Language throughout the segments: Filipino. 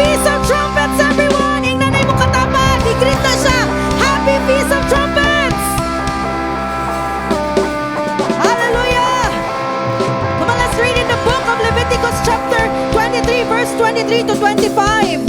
Feast of Trumpets, everyone! Ang nanay mo katapat, i-greet na siya. Happy Feast of Trumpets! Hallelujah! Come on, let's read in the book of Leviticus chapter 23, verse 23 to 25.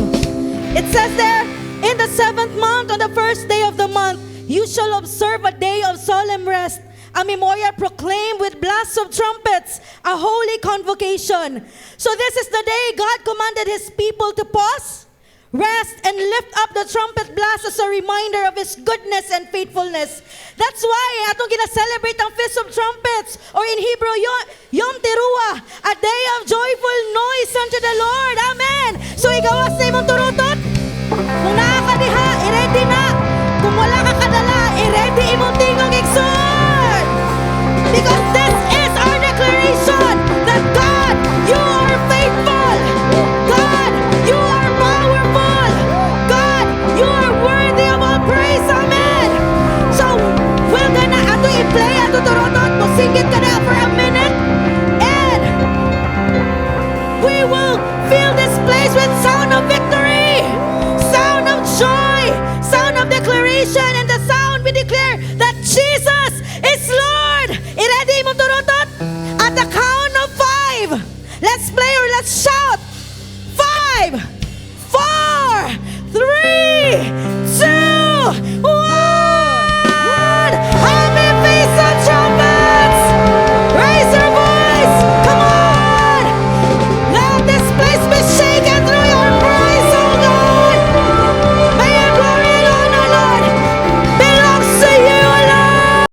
It says there, in the 7th month, on the first day of the month, you shall observe a day of solemn rest, a memorial proclaimed with blasts of trumpets, a holy convocation. So this is the day God commanded His people to pause, rest, and lift up the trumpet blast as a reminder of His goodness and faithfulness. That's why atong gina-celebrate ang Feast of Trumpets, or in Hebrew, Yom Teruah, a day of joyful noise unto the Lord. Amen! So igawas na imong turutot. Kung nakakadiha, i-ready na. Kung wala ka kadala, i-ready imong tingog igsoon. Because this is our declaration that God, you are faithful. God, you are powerful. God, you are worthy of all praise. Amen. So, we're gonna ato i-play ato turotot. Musingit ka na for a minute. And we will fill this place with sound of victory, sound of joy, sound of declaration, and the sound we declare that Jesus is Lord. I-ready mo turutot? At the count of 5, let's play or let's shout. 5, 4, 3, 2, 1. Happy Feast of Trumpets! Raise your voice! Come on! Let this place be shaken through your praise, oh God! May your glory and honor, Lord, belongs to you, Lord!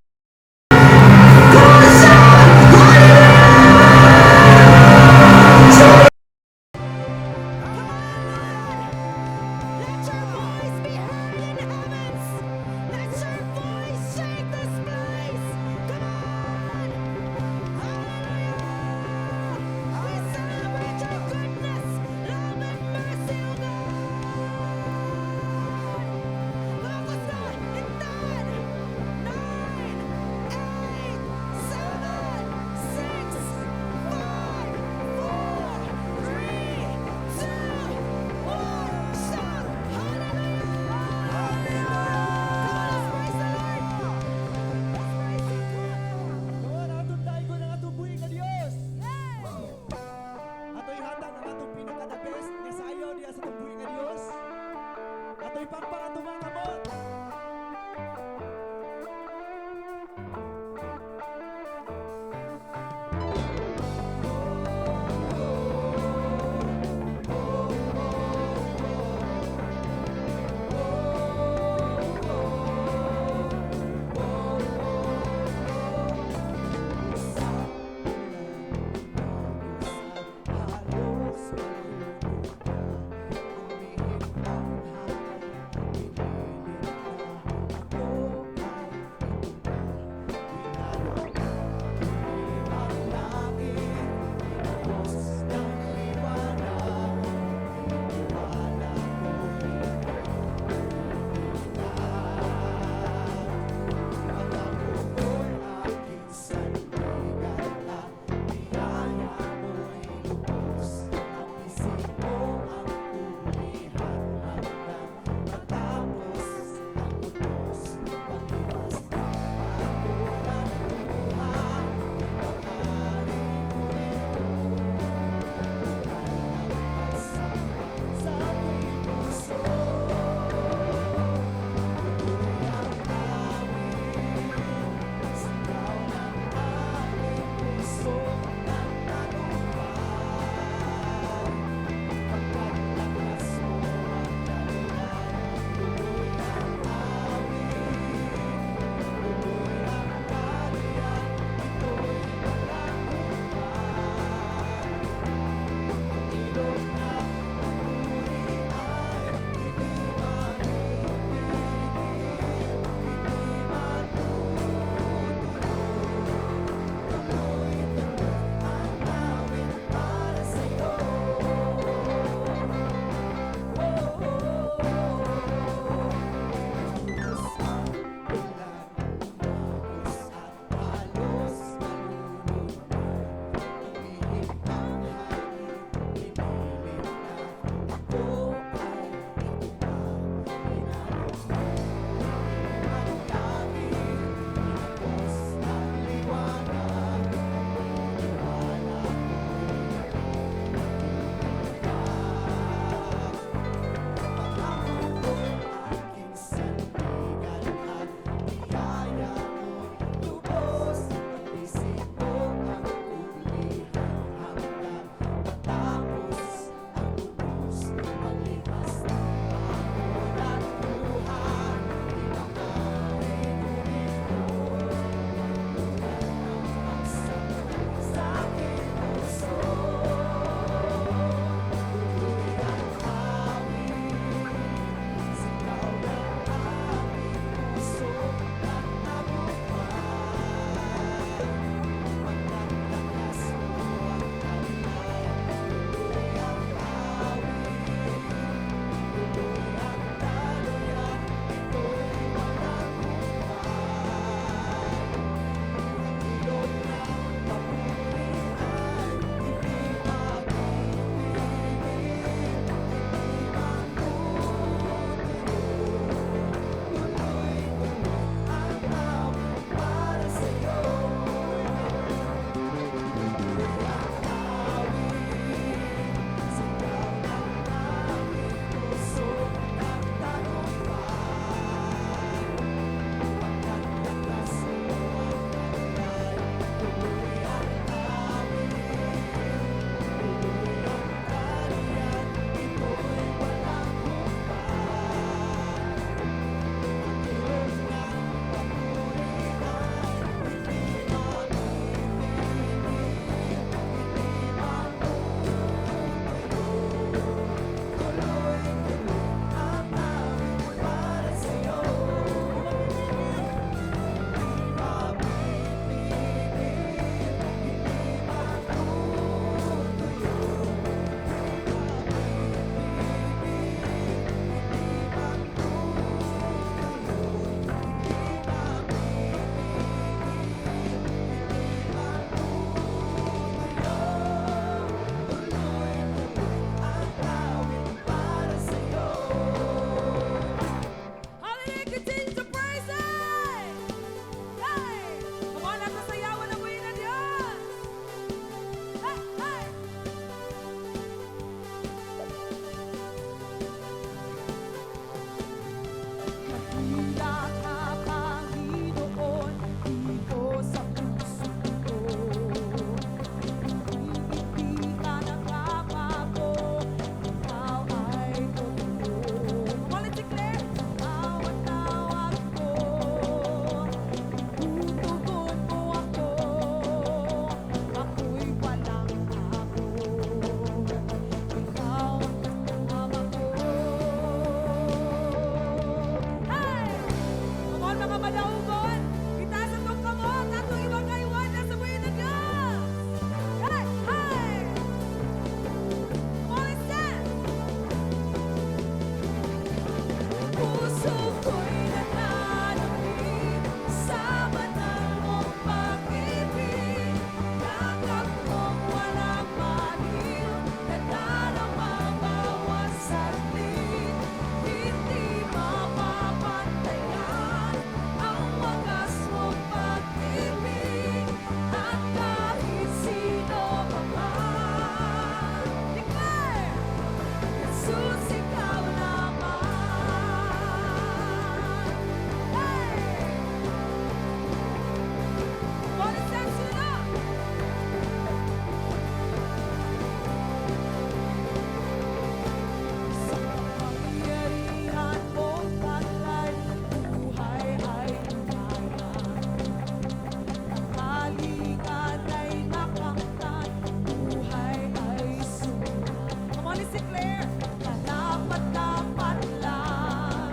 declare, karapat-dapat lang,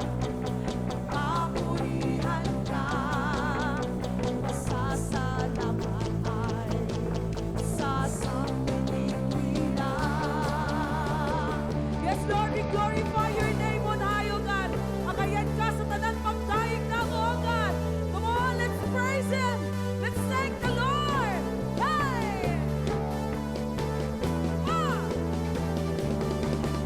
papurihan ka, masasalamat ay sasapitin bilang. Yes, Lord, we glorify your name on high, O God. Akayan ka sa tanan pagdaig na, O God. Come on, let's praise Him. Let's thank the Lord. Hey! Ah!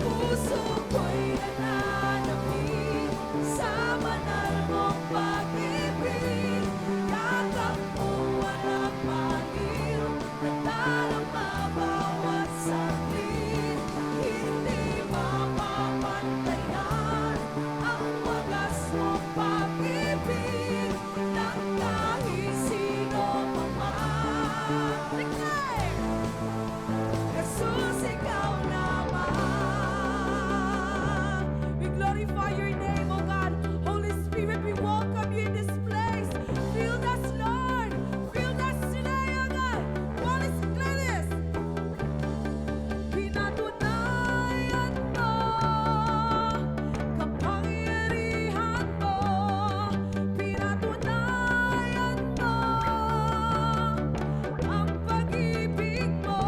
Puso ko'y nananapit sa banal mong pag-ibig. Yakap mo walang pangil, nadarama bawat saglit. Hindi mapapantayan ang wagas mong pag-ibig ng kahit sino pa man. Declare! Jesus, ikaw lamang. We glorify your name, O God. Holy Spirit, we welcome you in this place. Fill us, Lord. Fill us today, O God. Come on, let's declare this. Pinatunayan mo, kapangyarihan mo. Pinatunayan mo, ang pag-ibig mo.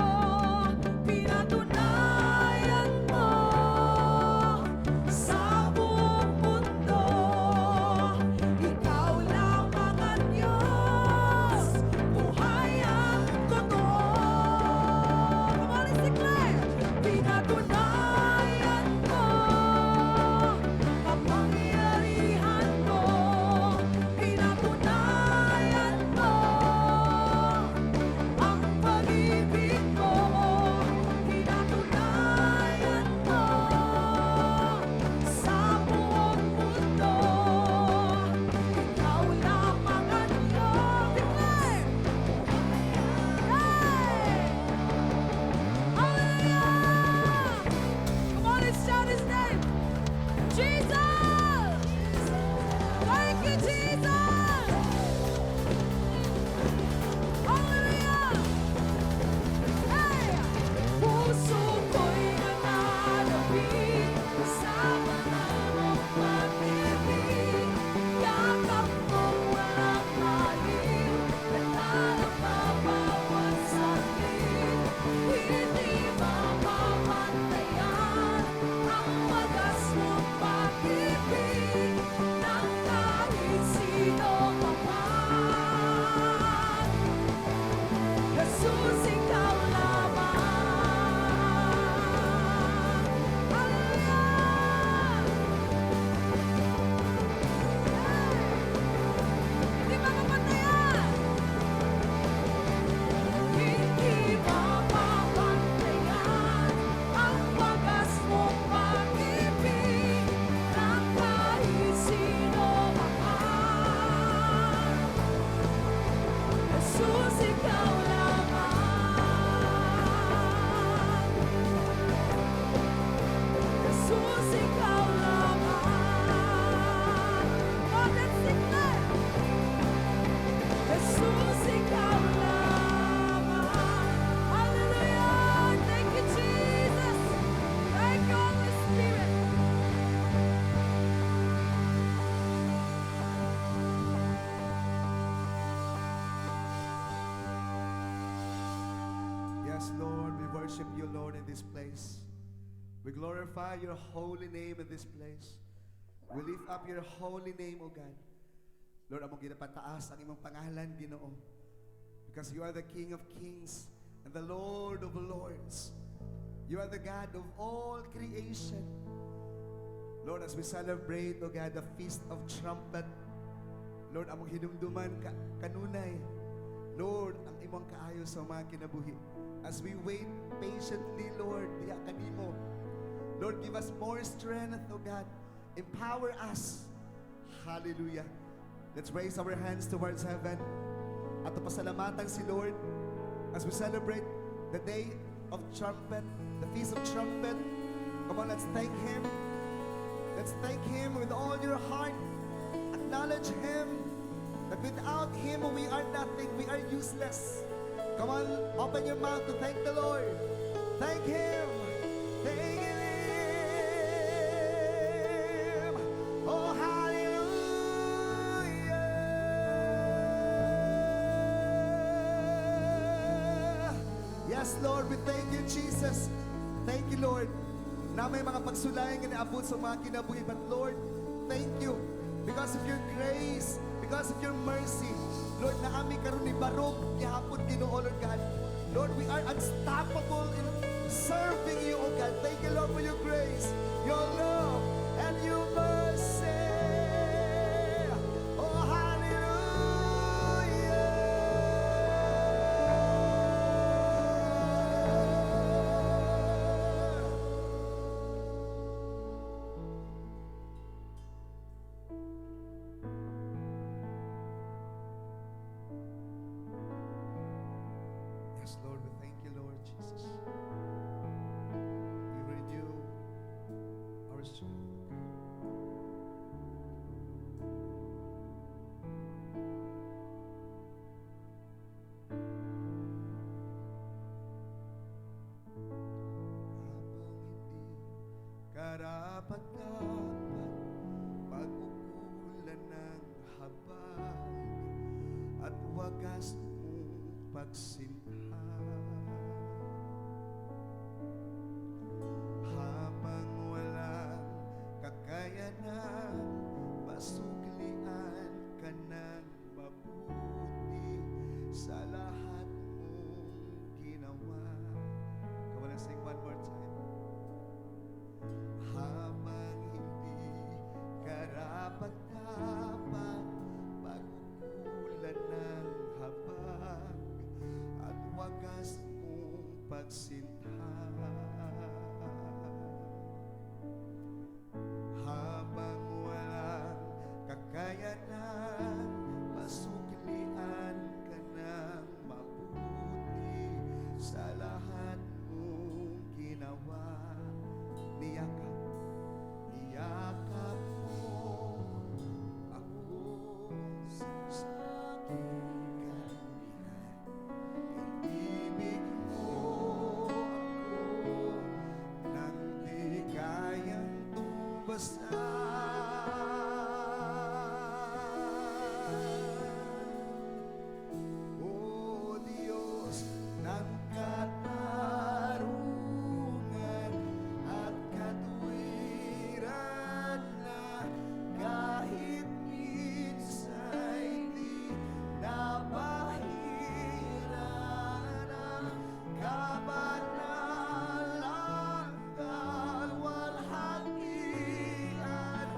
Pinatunayan mo sa buong mundo. Ikaw lamang ang Diyos, buhay ang totoo. Come on, let's declare. Pinatunayan mo, kapangyarihan mo. Pinatunayan mo, ang pag-ibig mo. Pinatunayan mo sa buong mundo. Ikaw lamang ang Diyos. Declare! Hey! Hallelujah! Come on, let's shout His name. Jesus! Thank you, Jesus! Hallelujah! Hey! Puso ko'y nananapit sa banal mong pag-ibig. Yakap mo walang halin, nadarama bawat saglit. Hindi mapapantayan ang wagas mong pag-ibig ng kahit sino pa man. Jesus, ikaw lamang. Hallelujah! Hindi mapapantayan. Hindi mapapantayan ang wagas mong pag-ibig ng kahit sino pa man. Jesus, ikaw lamang. Jesus, ikaw lamang. God, let's declare. Jesus, ikaw lamang. Hallelujah. Thank you, Jesus. Thank you, Holy Spirit. Yes, Lord, we worship you, Lord, in this place. We glorify your holy name in this place. We lift up your holy name, O God. Lord, among ginapataas ang imong pangalan, Ginoo. Because you are the King of kings and the Lord of lords. You are the God of all creation. Lord, as we celebrate, O God, the Feast of Trumpet, Lord, among hinumduman kanunay. Lord, ang imong kaayo sa mga kinabuhi. As we wait patiently, Lord, diya kanimo. Lord, give us more strength, O God. Empower us. Hallelujah. Let's raise our hands towards heaven. At pasalamatan si Lord as we celebrate the day of trumpet, the Feast of Trumpet. Come on, let's thank Him. Let's thank Him with all your heart. Acknowledge Him that without Him we are nothing. We are useless. Come on, open your mouth to thank the Lord. Thank Him. Thank Him. Yes, Lord, we thank you, Jesus. Thank you, Lord. Na may mga pagsulayan nga naabot sa mga kinabuhi. But Lord, thank you. Because of your grace, because of your mercy, Lord, na ami karon ni barog gihapon Ginoo, Lord God. Lord, we are unstoppable in serving you, oh God. Thank you, Lord, for your grace, your love, and your mercy. Oh, hallelujah. Yes, Lord, we thank you, Lord Jesus. We renew our strength. Karapat-dapat pag-ukulan ng habag at wagas mong pagsinta. Habang walang kakayanan, masuklian ka ng mabuti sa lahat mong ginawa. Come on, let's sing one more time. Habang hindi karapat-dapat pag-ukulan ng habag at wagas mong pagsinta. Habang walang kakayanan, masuklian ka ng mabuti sa lahat mong ginawa. Niyakap mo ako sa aking kahilingan. Inibig mo ako nang di kayang tumbasan. O Diyos ng katarungan at katwiran na kahit minsa'y di napahiran ang kabanalang dalwalhatian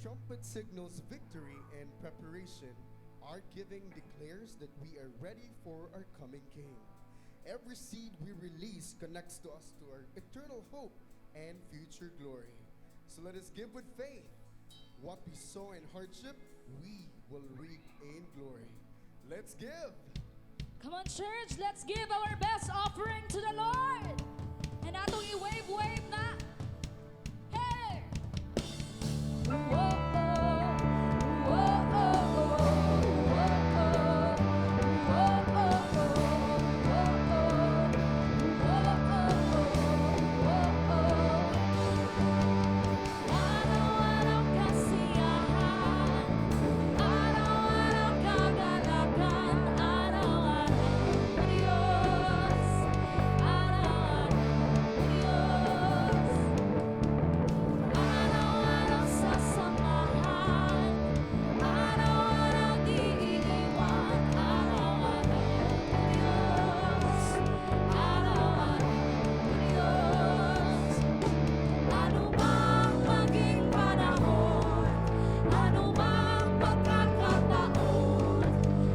trumpet signals victory and preparation. Our giving declares that we are ready for our coming King. Every seed we release connects to us to our eternal hope and future glory. So let us give with faith. What we sow in hardship, we will reap in glory. Let's give. Come on, church, let's give our best offering to the Lord. And atong i-wave na. Hey! Whoa, araw-araw kasiyahan, araw-araw kagalakan, araw-araw Diyos, araw-araw Diyos, araw-araw sasamahan, araw-araw diiwan, araw-araw Diyos, araw-araw Diyos. Ano mang maging panahon, ano mang pagkakataon,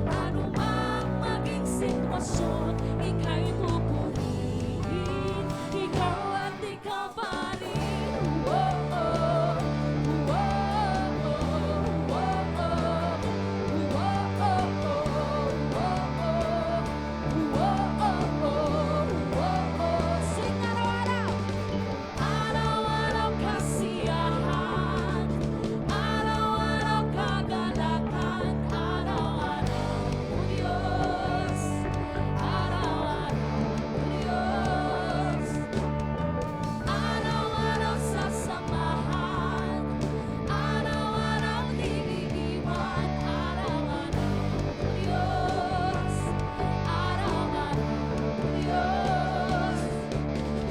ano mang maging sitwasyon, ika'y pupurihin, ikaw at ikaw pa rin. Oh, oh, oh, oh, oh, sing araw-araw. Araw-araw kasiyahan, araw-araw kagalakan, araw-araw Diyos, araw-araw Diyos, araw-araw sasamahan, araw-araw diiwan, araw-araw Diyos, araw-araw Diyos.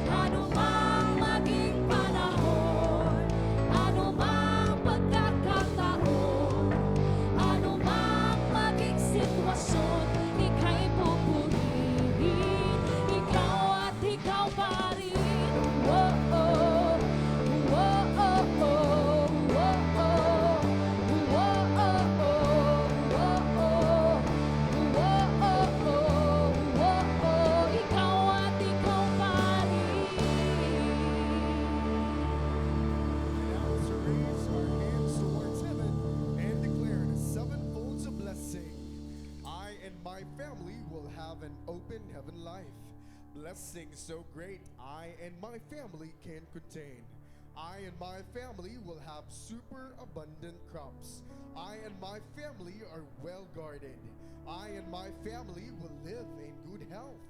Ano mang maging panahon, ano mang pagkakataon, ano mang maging sitwasyon, ika'y pupurihin, ikaw at ikaw pa rin. Oh, oh, oh, oh, oh, oh, oh, oh, ikaw at ikaw pa rin. Now to raise our hands towards heaven and declare the seven folds of blessing. I and my family will have an open heaven life. Blessing so great I and my family can contain. I and my family will have super abundant crops. I and my family are well guarded. I and my family will live in good health.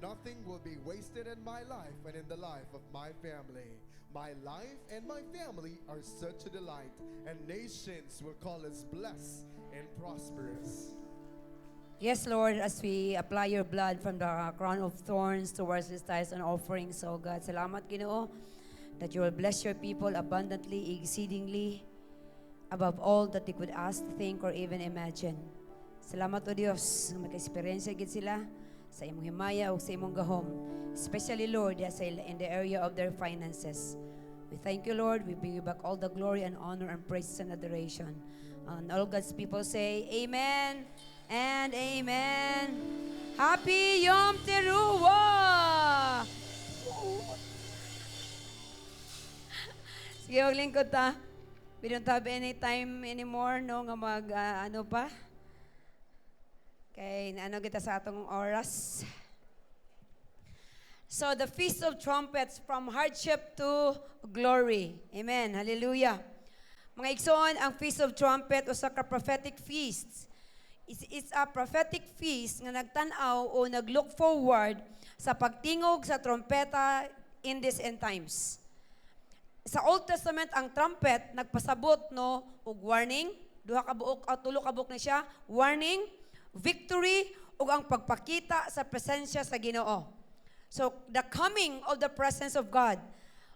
Nothing will be wasted in my life and in the life of my family. My life and my family are such a delight, and nations will call us blessed and prosperous. Yes, Lord, as we apply your blood from the crown of thorns towards these tithes and offerings, oh God, salamat, Ginoo, that you will bless your people abundantly, exceedingly, above all that they could ask, think, or even imagine. Salamat, O Diyos, mag-experience gid sila sa imong himaya o sa imong gahom, especially, Lord, in the area of their finances. We thank you, Lord. We bring you back all the glory and honor and praise and adoration. And all God's people say, Amen and Amen. Happy Yom Teruah! Sige, maglingkod ta. We don't have any time anymore, no, nga ano pa. Kay ano kita sa atong oras. So the Feast of Trumpets, from hardship to glory. Amen. Hallelujah. Mga igsoon, ang Feast of Trumpet o sa prophetic feast. It's a prophetic feast nga nagtanaw o naglook forward sa pagtingog sa trompeta in these end times. Sa Old Testament, ang trumpet nagpasabot no og warning, duha ka buok o tulo ka buok na siya, warning, victory ug ang pagpakita sa presensya sa Ginoo. So, the coming of the presence of God.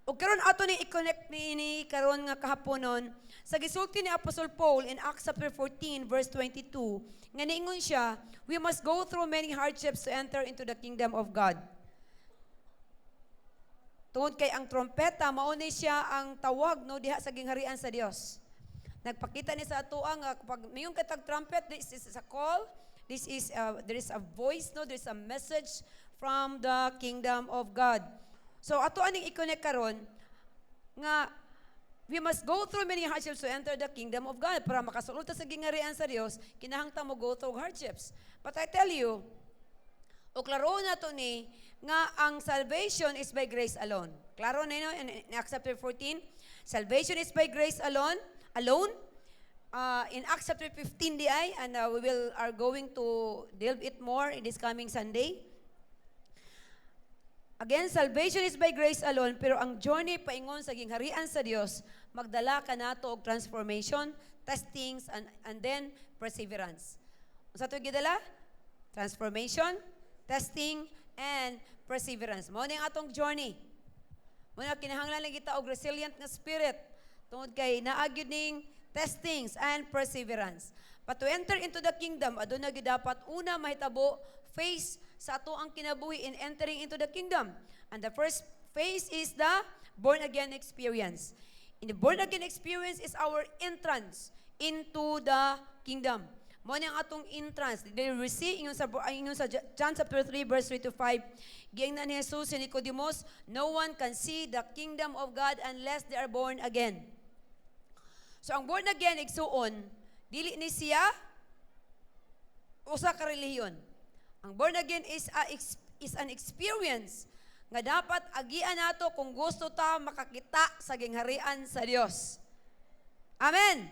O karon ato ni i-connect ni karon nga kahaponon sa gisulti ni Apostle Paul in Acts chapter 14 verse 22 nga niingon siya, we must go through many hardships to enter into the kingdom of God. Tungod kay ang trompeta mao ni siya ang tawag no diha sa gingharian sa Dios. Nagpakita ni sa ato nga kapag mayong katag trumpet, this is a call. There is a voice, no? There is a message from the kingdom of God. So ato aning i-connect karon nga we must go through many hardships to enter the kingdom of God. Para makasulod ta sa gingarian sa Dios, kinahanglan mo go through hardships. But I tell you, o klaro na to ni nga ang salvation is by grace alone. Klaro na yun in Acts chapter 14. Salvation is by grace alone. In Acts chapter 15 di ay, and we are going to delve it more in this coming Sunday. Again, salvation is by grace alone, pero ang journey paingon sa gingharian sa Dios, magdala ka nato og transformation, testings, and then perseverance. Unsa to gidala? Transformation, testing, and perseverance. Mao ning atong journey. Muna kinahanglan lang kita og resilient nga spirit tungod kay naa gyud ning testings and perseverance. But to enter into the kingdom, aduna gyud dapat una mahitabo phase sa ato ang kinabuhi in entering into the kingdom. And the first phase is the born again experience. In the born again experience is our entrance into the kingdom. Mo ang atong entrance. They receive ingon sa John chapter 3 verse 3 to 5. Giingnan ni Jesus si Nicodemus, no one can see the kingdom of God unless they are born again. So ang born again igsuon, dili ni siya usa ka relihiyon. Ang born again is an experience nga dapat agian nato kung gusto ta makakita sa gingharian sa Dios. Amen.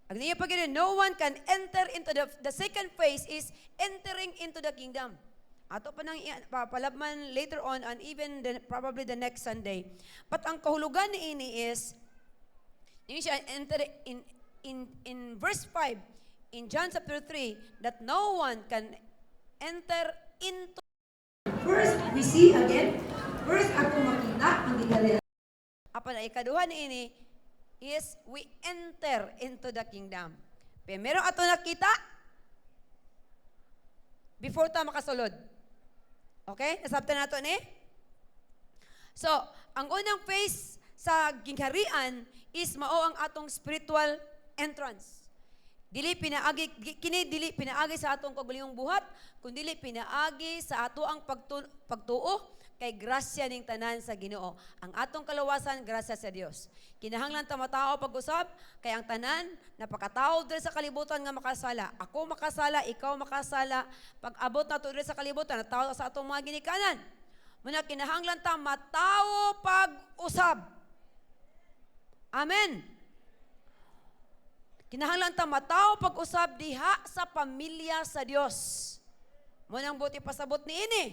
Ang niya pag no one can enter into the second phase is entering into the kingdom. Ato pa nang papalabman later on and even probably the next Sunday. But ang kahulugan ni ini is ini siya enter in verse 5 in John chapter 3 that no one can enter into. First we see again, first ako makita ang gingharian. Apan ay ikaduha ni ini is we enter into the kingdom. Pero ato nakita before ta makasulod. Okay? Nasabtan nato ni? So, ang unang phase sa gingharian is mao ang atong spiritual entrance. Dili pinaagi sa atong kaguliyong buhat, kundi dili pinaagi sa ato ang pagtuo kay grasya ning tanan sa Ginoo. Ang atong kaluwasan grasya sa Dios. Kinahanglan ta matao pag-usab kay ang tanan napakatao diri sa kalibutan nga makasala. Ako makasala, ikaw makasala. Pag abot nato diri sa kalibutan, natao sa atong mga ginikanan. Muna kinahanglan ta matao pag-usab. Amen. Kinahanglan ta matao pag-usab diha sa pamilya sa Dios. Munang buti pasabot ni ini.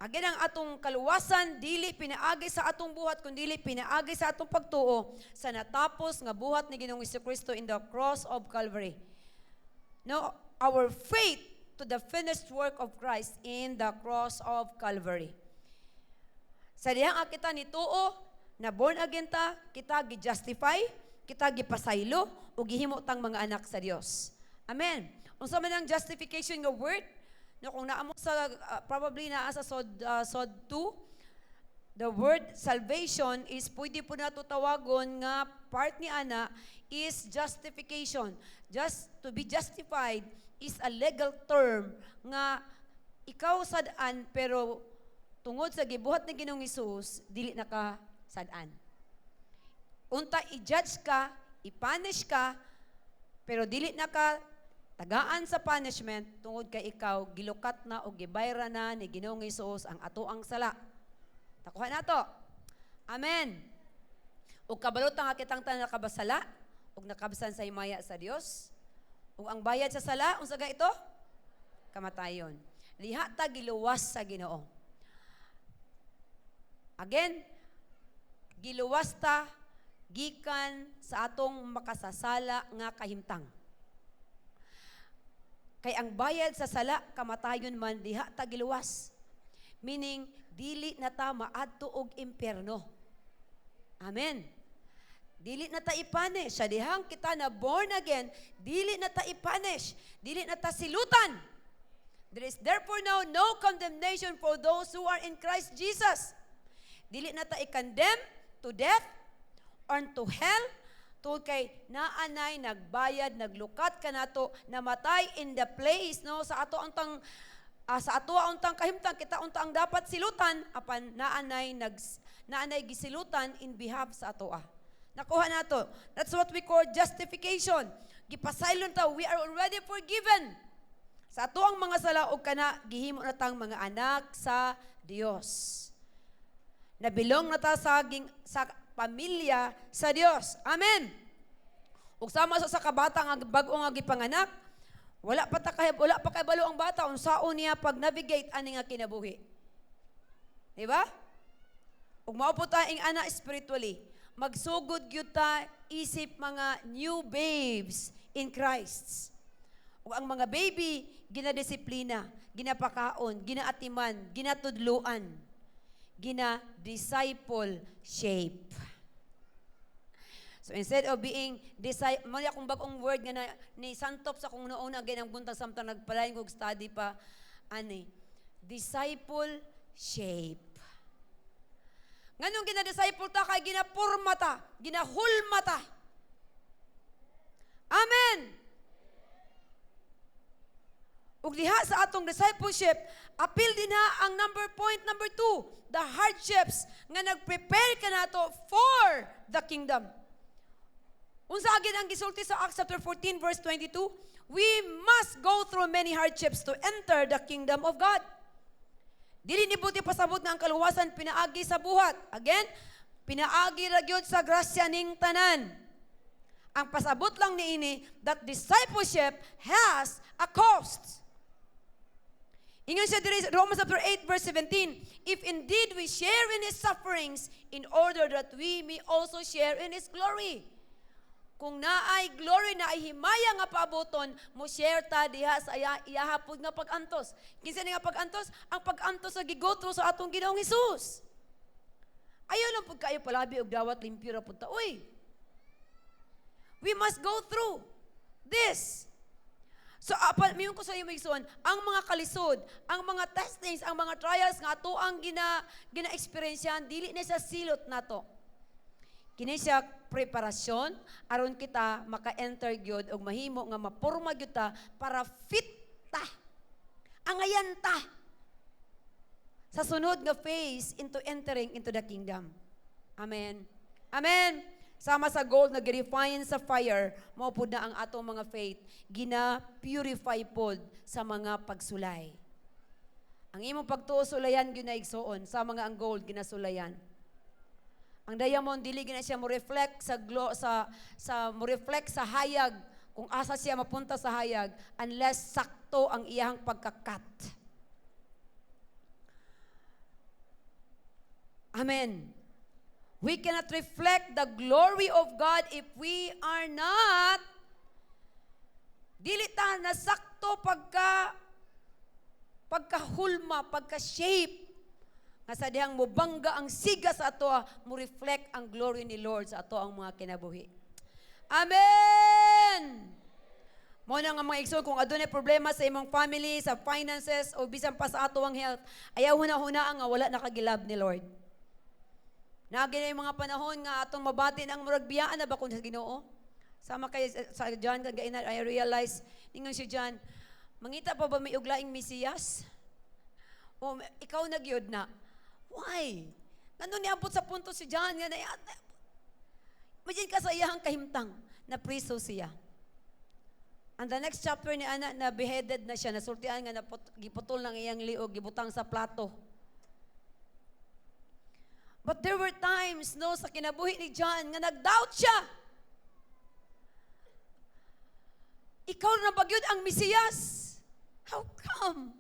Again, ang atong kaluwasan, dili pinaagi sa atong buhat, kundi dili pinaagi sa atong pagtuo sa natapos nga buhat ni Ginoong Jesucristo in the cross of Calvary. No, our faith to the finished work of Christ in the cross of Calvary. Sa dihang kita nituo, na born again ta, kita gi-justify, kita gipasaylo, o gihimo tang mga anak sa Dios. Amen. Unsa man ang justification nga word? No, kung naamo sa, probably naa sa Sod 2, the word salvation is, pwede po nato tawagon nga part ni ana is justification. Just to be justified is a legal term nga ikaw sad-an pero tungod sa gibuhat ni Ginoong Hesus, dili na ka sad-an. Unta i-judge ka, i-punish ka, pero dili na ka tagaan sa punishment tungod kay ikaw gilukat na o gibayra na ni Ginoong Hesus ang atoang sala. Takuha nato. Amen. Ug kabalot nga kitang tanan nakabasala ug nakabasan sa himaya sa Dios. Ug ang bayad sa sala unsa ga ito? Kamatayon. Liha ta giluwas sa Ginoo. Again, giluwas ta gikan sa atong makasasala nga kahimtang. Kay ang bayad sa sala, kamatayon man, diha ta giluwas. Meaning, dili na ta maadto og impyerno. Amen. Dili na ta ipanish. Sa dihang kita na born again, dili na ta ipanish. Dili na ta silutan. There is therefore now no condemnation for those who are in Christ Jesus. Dili na ta i-condemn to death or to hell, tungod kay naanay nagbayad, naglukat kanato, namatay in the place no sa ato ang sa ato untang kahimtang kita untang dapat silutan apan naanay gisilutan in behalf sa ato. Nakuha nato. That's what we call justification. Gipasaylon ta, we are already forgiven. Sa ato ang mga sala og kana gihimo na tang mga anak sa Dios. Nabilong na ta sa pamilya sa Dios. Amen. Ug sama sa kabata nga bag-o nga gipanganak, wala pa kay balo ang bata unsaon niya pag navigate ani nga kinabuhi. Di ba? Ug mao po ta ing ana spiritually. Magsugod gyud ta isip mga new babes in Christ. Ug ang mga baby ginadisiplina, ginapakaon, ginaatiman, ginatudluan, gina-disciple shape. So instead of being disciple, mali akong bagong word nga na, ni Santop sa kung noon na ganang buntag samtang nagpalain kong study pa, disciple shape. Nganong gina-disciple ta kay ginapurma ta, ginahulma ta. Amen. Ug diha sa atong discipleship, appeal din ha ang point number 2, the hardships nga nag-prepare ka nato for the kingdom. Unsa agad ang gisulti sa Acts chapter 14 verse 22? We must go through many hardships to enter the kingdom of God. Dili ni buti pasabot nga ang kaluwasan pinaagi sa buhat. Again, pinaagi ra gyud sa grasya ning tanan. Ang pasabot lang niini that discipleship has a cost. Ingon siya diri Romans chapter 8 verse 17, if indeed we share in His sufferings in order that we may also share in His glory. Kung naay glory na ay himaya nga paaboton, mo share ta diha sa iyahapod nga pag-antos. Kinsa nga pag-antos? Ang pag-antos sa gigotro sa atong Ginoong Hesus. Ayaw lang pud kayo palabi og dawat limpyo ra pud ta. Uy. We must go through this. So, miyon ko sa iyo magsuon, ang mga kalisod, ang mga testings, ang mga trials nga ato ang gina-experiencean, dili na sa silot nato. Kini siya preparasyon aron kita maka-enter gyud og mahimo nga mapurma gyud ta para fit ta. Angayan ta sa sunod nga phase into entering into the kingdom. Amen. Amen. Sama sa gold na gi-refine sa fire, mao pud na ang atong mga faith gina-purify pod sa mga pagsulay. Ang imong pagtuo sulayan gyud na igsuon sa mga ang gold ginasulayan. Ang diamond dili gina siya mo reflect mo reflect sa hayag kung asa siya mapunta sa hayag unless sakto ang iyang pagkakat. Amen. We cannot reflect the glory of God if we are not dili ta na sakto pagkahulma, pagka-shape nga sa dihang mubangga ang siga sa ato, mo reflect ang glory ni Lord sa ato ang mga kinabuhi. Amen! Mo na nga mga igsoon, kung adunay problema sa imong family, sa finances, o bisan pa sa ato ang health, ayaw huna-huna nga wala nakagilab ni Lord. Nagin yung mga panahon nga atong mabati ang murag biyaan na ba kung sa Ginoo? Sama kay sa John, kagaina, I realize, ningon si John, mangita pa ba may uglaing Mesiyas? O ikaw nagyod na. Why? Nandun niabot sa punto si John nga na imagine ka sa iyang kahimtang na priso siya. And the next chapter ni Ana na beheaded na siya, nasultian nga giputol ng iyang liog, gibutang sa plato. But there were times no sa kinabuhi ni John nga nag-doubt siya. Ikaw na ba gyud ang Mesiyas? How come?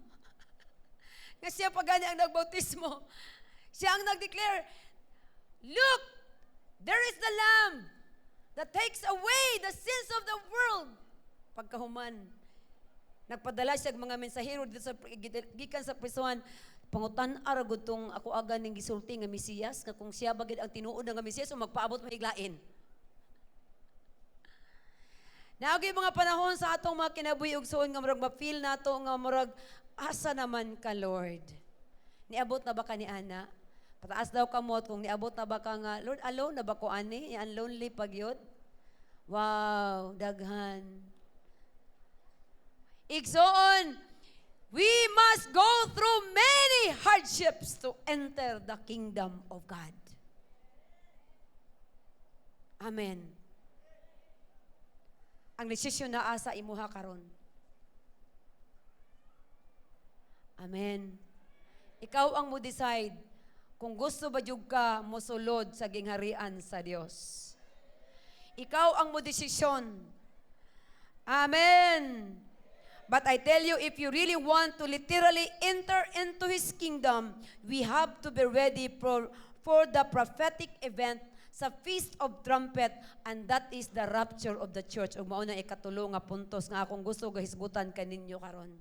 Nga siya pa gani ang nagbautismo. Siya ang nag-declare, look, there is the Lamb that takes away the sins of the world. Pagkahuman, nagpadala siya mga mensahero dito sa gikan sa prisuhan, pangutan aragod tong ako aga ning gisulti nga Mesiyas, nga kung siya bagid ang tinuod nga Mesiyas, o magpaabot mahiglain. Naagi mga panahon sa atong mga kinabuhi ug suon nga murag ma-feel nato nga murag asa naman ka Lord. Niabot na ba ka ni Ana? Pataas daw kamot kung niabot na ba ka nga Lord alone na ba ko ani? Yan lonely pag yun. Wow, daghan. Igsoon, we must go through many hardships to enter the kingdom of God. Amen. Ang desisyon na asa imuha karon. Amen. Ikaw ang mo decide kung gusto ba jud ka mosulod sa gingharian sa Dios. Ikaw ang mo desisyon. Amen. But I tell you, if you really want to literally enter into His kingdom, we have to be ready for the prophetic event sa Feast of Trumpet, and that is the rapture of the church. Ug mao na ikatulo nga puntos nga akong gusto gahisgutan kaninyo karon.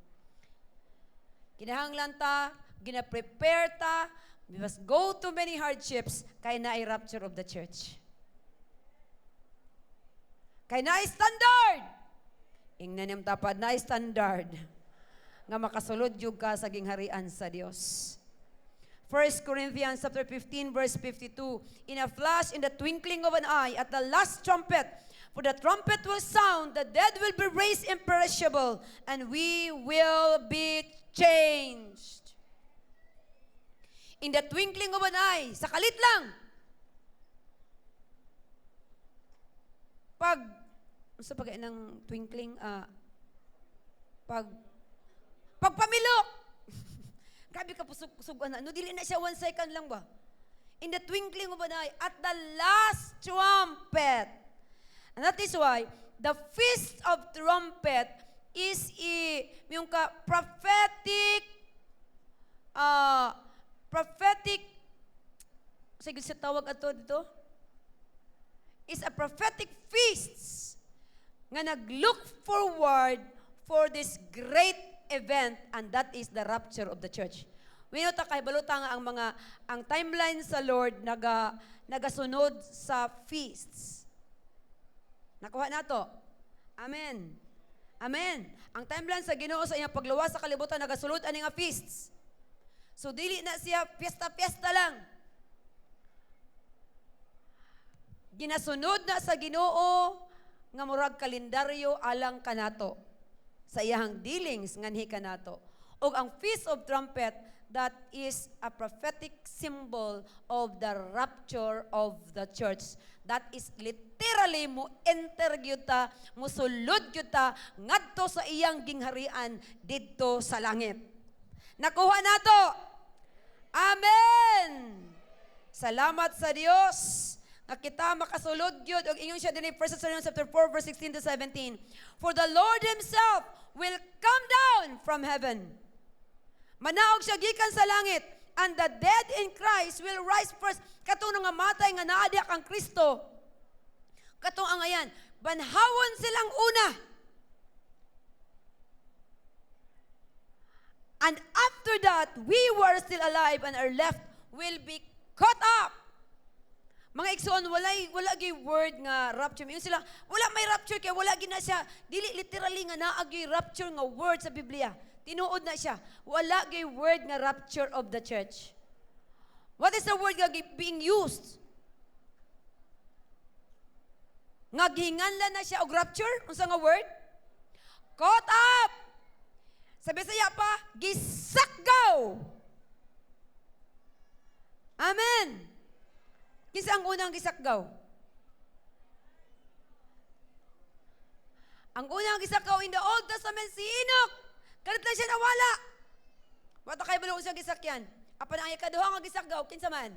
Kinahanglan ta, gina-prepare ta, we must go to many hardships kay na ay rapture of the church. Kay na ay standard. Ingnanim tapad na ay standard nga makasulod jud ka sa gingharian sa Dios. 1 Corinthians chapter 15 verse 52, in a flash, in the twinkling of an eye, at the last trumpet, for the trumpet will sound, the dead will be raised imperishable, and we will be changed. In the twinkling of an eye, sa kalit lang. Sa pagkain ng twinkling, pagpamilok. Grabe ka pusog-pusogan na. No, dili na siya 1 second lang ba? In the twinkling of an eye, at the last trumpet. And that is why, the Feast of Trumpet is yung prophetic, sige sa tawag ato dito, is a prophetic feast nga nag-look forward for this great event, and that is the rapture of the church. Wino ta kay baluta nga ang timeline sa Lord nagasunod sa feasts. Nakuha nato. Amen. Amen. Ang timeline sa Ginoo sa iyang pagluwas sa kalibutan nagasulod ani nga feasts. So dili na siya piyesta-piyesta lang. Ginasunod na sa Ginoo nga murag kalendaryo alang kanato sa iyang dealings nganhi kanato. Og ang Feast of Trumpet, that is a prophetic symbol of the rapture of the church. That is literally mo enter gyuta, mo sulod gyuta ngadto sa iyang gingharian didto sa langit. Nakuha nato. Amen. Salamat sa Dios nga kita makasulod gyud og ingon siya dinhi 1 Thessalonians chapter 4 verse 16 to 17. For the Lord himself will come down from heaven. Manaog siya gikan sa langit, and the dead in Christ will rise first. Katong nga matay nga naadya kang Kristo. Katong ang ayan, banhawon silang una. And after that, we who are still alive and are left will be caught up. Mga igsoon, wala gay word nga rapture. Yung sila, wala may rapture kaya wala gina siya. Dili literally nga naagi rapture nga word sa Biblia. Tinuod na siya. Wala gay word nga rapture of the church. What is the word nga being used? Nga gihinganlan na siya og rapture? Unsa nga word? Caught up. Sa Bisaya pa, gisakgaw. Amen. Kinsa ang unang gisakgaw? Ang unang gisakgaw in the Old Testament si Enoch. Kalit lang siya nawala. Wata kayo balong siyang gisakyan. Apa na ang ikaduha nga gisakgaw? Kinsa man?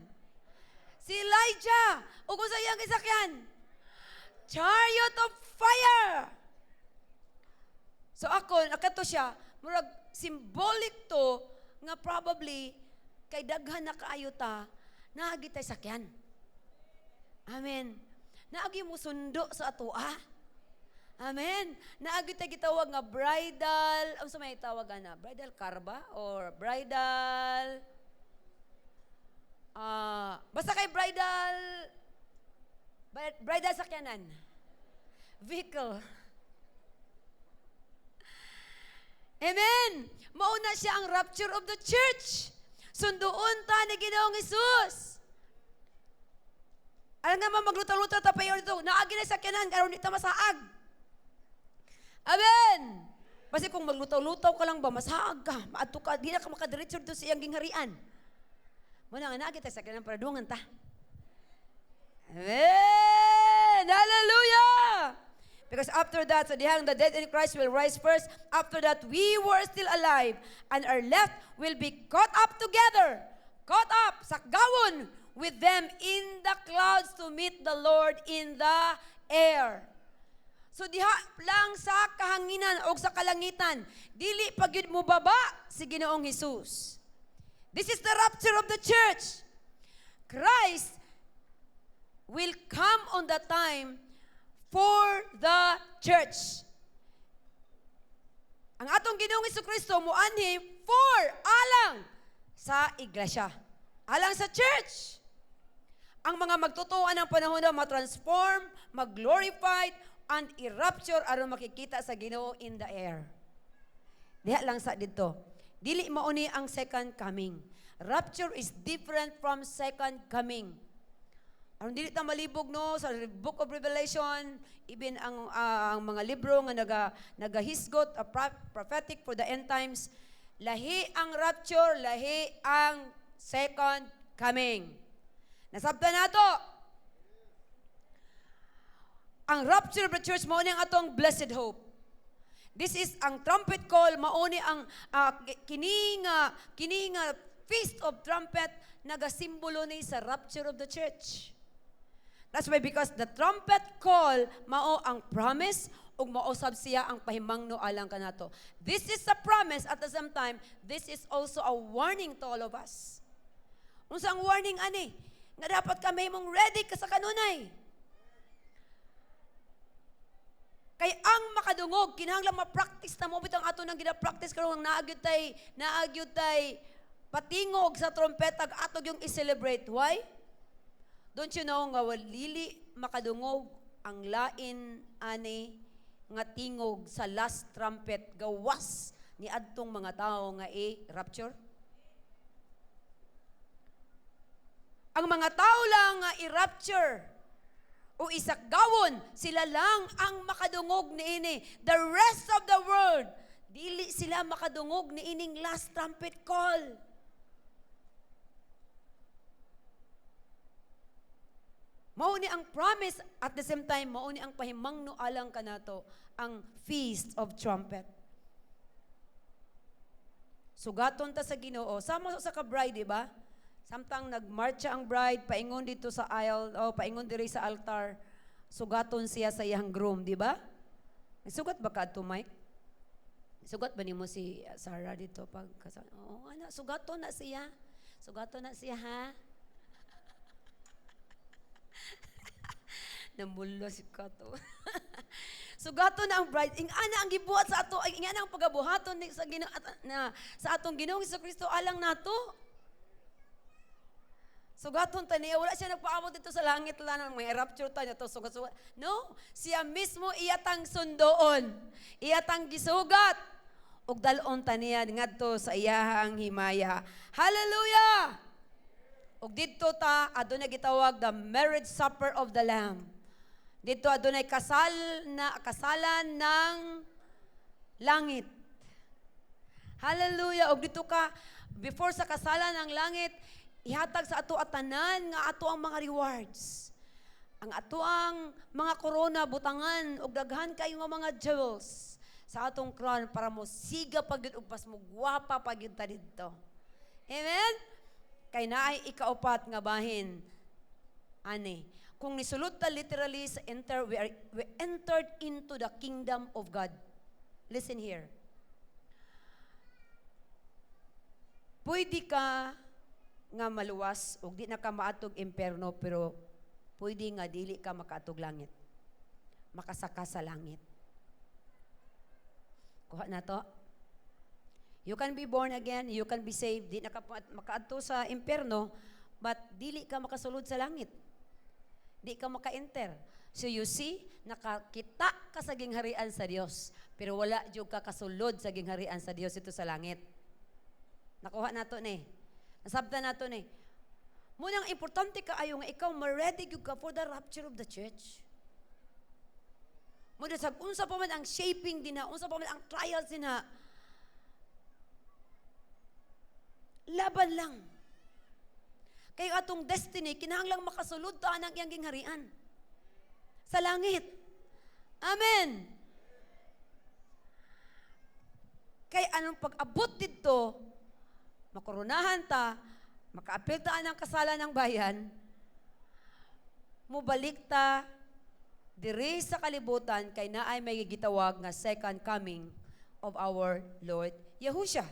Si Elijah. O kung sa iyang gisakyan? Chariot of fire. So ako, nakato siya, murag symbolic to nga probably kay daghan na kaayo ta, naagi tay sakyan. Amen. Naagi mo sundo sa atoa. Amen. Naagi tay gitawag nga bridal, unsa may tawag ana? Bridal car ba or bridal basta kay bridal sakyanan. Vehicle. Amen. Mauna siya ang rapture of the church. Sunduon ta ni Ginoong Hesus. Alam nga ba, maglutaw-lutaw ta payo dito. Naagi na sa kanan, karon di ta masaag. Amen! Kasi kung maglutaw-lutaw ka lang ba, masaag ka, maadto ka, di na ka makadiretso dito sa iyang gingharian. Muna nga naagi ta sa kanan para dungan ta. Amen! Hallelujah! Because after that, sa dihang the dead in Christ will rise first. After that, we were still alive, and our left will be caught up together. Caught up, sakgawon, with them in the clouds to meet the Lord in the air. So diha lang sa kahanginan o sa kalangitan, dili pagyud mo baba si Ginoong Hesus. This is the rapture of the church. Christ will come on the time for the church. Ang atong Ginoong Hesukristo muanhi for alang sa iglesia. Alang sa church. Ang mga magtutuan ng panahon na ma-transform, mag-glorified, and i-rapture aron makikita sa Ginoo in the air. Diha lang sa dito. Dili mauni ang second coming. Rapture is different from second coming. Aron dili ta malibog no sa Book of Revelation, even ang mga libro nga nagahisgot prophetic for the end times, lahi ang rapture, lahi ang second coming. Nasabtan nato. Ang rapture of the church mao ni ang atong blessed hope. This is ang trumpet call mao ni ang kini nga feast of trumpet nagasimbolo ni sa rapture of the church. That's why because the trumpet call mao ang promise ug mausab siya ang pahimangno alang kanato. This is a promise at the same time this is also a warning to all of us. Unsa ang warning ani? Nga dapat kami mong ready ka sa kanunay. Kay ang makadungog kinahanglan ma-practice ta mo bitang ato nang gina-practice karon naagyud tay patingog sa trompeta ato yung i-celebrate. Why? Don't you know nga walili makadungog ang lain ani nga tingog sa last trumpet gawas ni adtong mga tao nga i-rapture? Ang mga tao lang nga i-rapture o isakgawon, sila lang ang makadungog niini. The rest of the world, dili sila makadungog niining last trumpet call. Mao ni ang promise at the same time mao ni ang pahimangno alang kanato ang feast of trumpet. Sugaton ta sa Ginoo, sama sa ka-bride, di ba? Samtang nagmarcha ang bride, paingon dito sa aisle, paingon diri sa altar, sugaton siya sa iyang groom, di ba? Sugat ba ka ito, Mike? Sugat ba ni mo si Sarah dito? Oo, anak, sugaton na siya. Sugaton na siya, ha? Namulo si Kato. Sugaton na ang bride. Ingana ang gibuhat sa ato, ingana ang pagabuhaton sa atong Ginoong Hesukristo alang nato. Sugaton ta niya, wala siya nagpaabot dito sa langit lang, may rapture ta niya to sugat-sugat. No, siya mismo iyatang sundoon, iyatang gisugat, ug dalon ta niya ngadto sa iyahang himaya. Hallelujah! Ug didto ta adunay gitawag the marriage supper of the Lamb. Dito adunay kasalan ng langit. Hallelujah! Ug dito ka before sa kasalan ng langit, ihatag sa ato atanan nga ato ang mga rewards. Ang ato ang mga korona, butangan, ug daghan kayo nga mga jewels sa atong crown para mo siga pagyud ug pas mo gwapa pagyud ta didto. Amen? Kay naay ikaupat nga bahin. Ani, kung nisulod ta literally sa we entered into the kingdom of God. Listen here. Pwede ka nga maluwas ug di na ka maatog imperno pero pwede nga dili ka makaatog langit. Makasaka sa langit. Kuha na to. You can be born again, you can be saved, di na ka makaadto sa imperno, but dili ka makasulod sa langit. Di ka maka-enter. So you see, nakakita ka sa gingharian sa Dios, pero wala jud ka kasulod sa gingharian sa Dios ito sa langit. Nakuha nato ni. Nasabtan nato ni. Munang importante ka ayo nga ikaw ma-ready gyud ka for the rapture of the church. Muna sa unsa pa man ang shaping din ha, unsa pa man ang trials din ha. Laban lang. Kay atong destiny kinahanglang makasulod ta ang iyang gingharian sa langit. Amen. Kay anong pag-abot dito, makoronahan ta, makaapil ta ang kasalan ng bayan, mubalik ta diri sa kalibutan kay naay may gitawag nga second coming of our Lord Yahushua.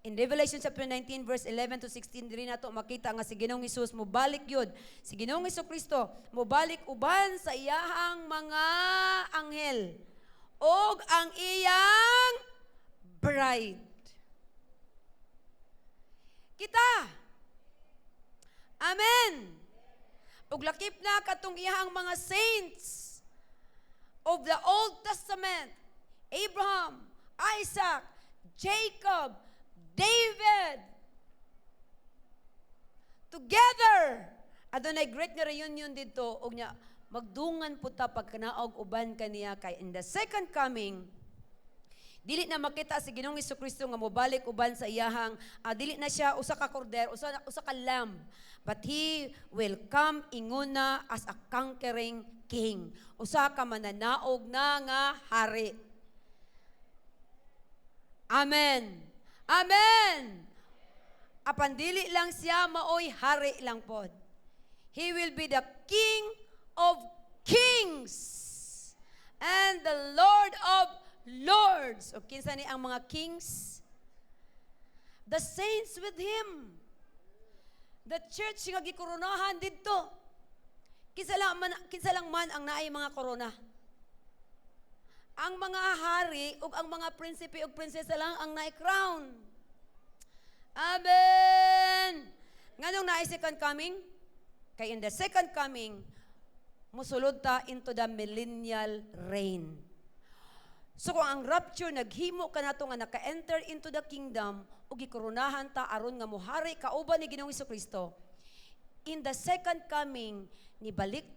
In Revelation chapter 19 verse 11 to 16 diri nato makita nga si Ginoong Hesus mobalik yun. Si Ginoong Hesukristo mobalik uban sa iyahang mga anghel og ang iyang bride. Kita. Amen. Ug lakip na katong iyahang mga saints of the Old Testament, Abraham, Isaac, Jacob, David, together, adunay great nga reunion dito, og nya, magdungan po ta pagkanaog uban kaniya kay in the second coming, dili na makita si Ginoong Hesukristo nga mobalik uban sa iyahang, dili na siya usa ka kordero, usa ka lamb, but He will come inguna as a conquering king. Usa ka mananaog na nga hari. Amen. Amen. Apan dili lang siya maoy hari lang pod. He will be the King of kings and the Lord of lords. O kinsa ni ang mga kings? The saints with him. The church nga gikoronahan didto. Kinsa lang man ang naay mga korona. Ang mga hari ug ang mga prinsipe ug prinsesa lang ang naay crown. Amen. Nganong naay second coming? Kay in the second coming, musulod ta into the millennial reign. So kung ang rapture naghimo kanato nga naka-enter into the kingdom ug gikoronahan ta aron nga mohari kauban ni Ginoong Hesukristo. In the second coming, nibalik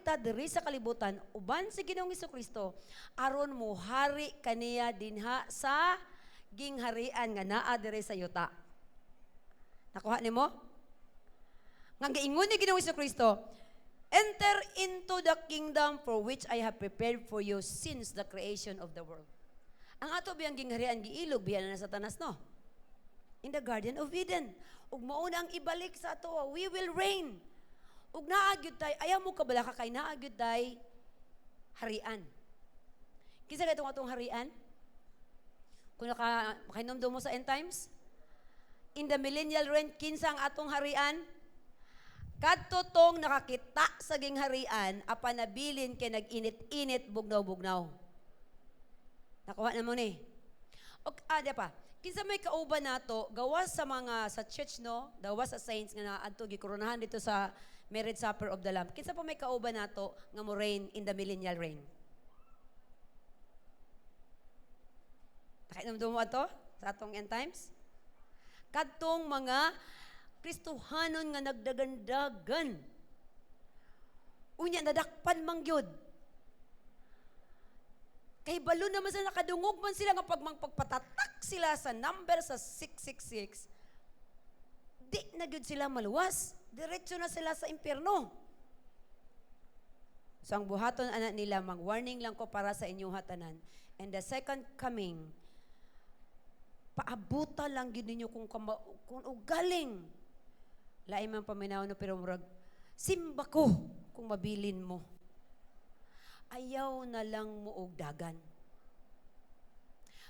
ta diri sa kalibutan uban si Ginoong Hesukristo aron mohari kaniya dinha sa gingharian nga naa diri sa yuta. Nakuha nimo? Nga giingon ni Ginoong Hesukristo, enter into the kingdom for which I have prepared for you since the creation of the world. Ang ato biyang gingharian giilog biya na Satanas no. In the Garden of Eden. Ug mao na ang ibalik sa ato, we will reign. Ug naagyud tay, ayaw mo kabala ka kay naagyud tay harian. Kinsa kay atong harian? Kung makainomdom mo sa end times, in the millennial reign, kinsa ang atong harian? Kadto tong nakakita sa gingharian, apan nabilin kay nag-init-init, bugnaw-bugnaw. Nakuha na mo ni. O, di pa, kinsa may kauban nato, gawas sa church, no? Gawas sa saints nga naadto gikoronahan dito sa marriage supper of the Lamb. Kinsa pa may kauban nato nga mo reign in the millennial reign? Nakainomdom mo ato sa atong end times? Kadtong mga Kristohanon nga nagdagandagan. Unya nadakpan mangyod. Kay balo naman sila nakadungog man sila nga pagpatatak sila sa number sa 666. Di na gyud sila maluwas. Diretso na sila sa impyerno. So ang buhaton anak nila, mag-warning lang ko para sa inyong hatanan. And the second coming, paabuta lang gyud ninyo kung galing. Lain man paminaw no pero murag simba ko kung mabilin mo. Ayaw na lang mo og dagan.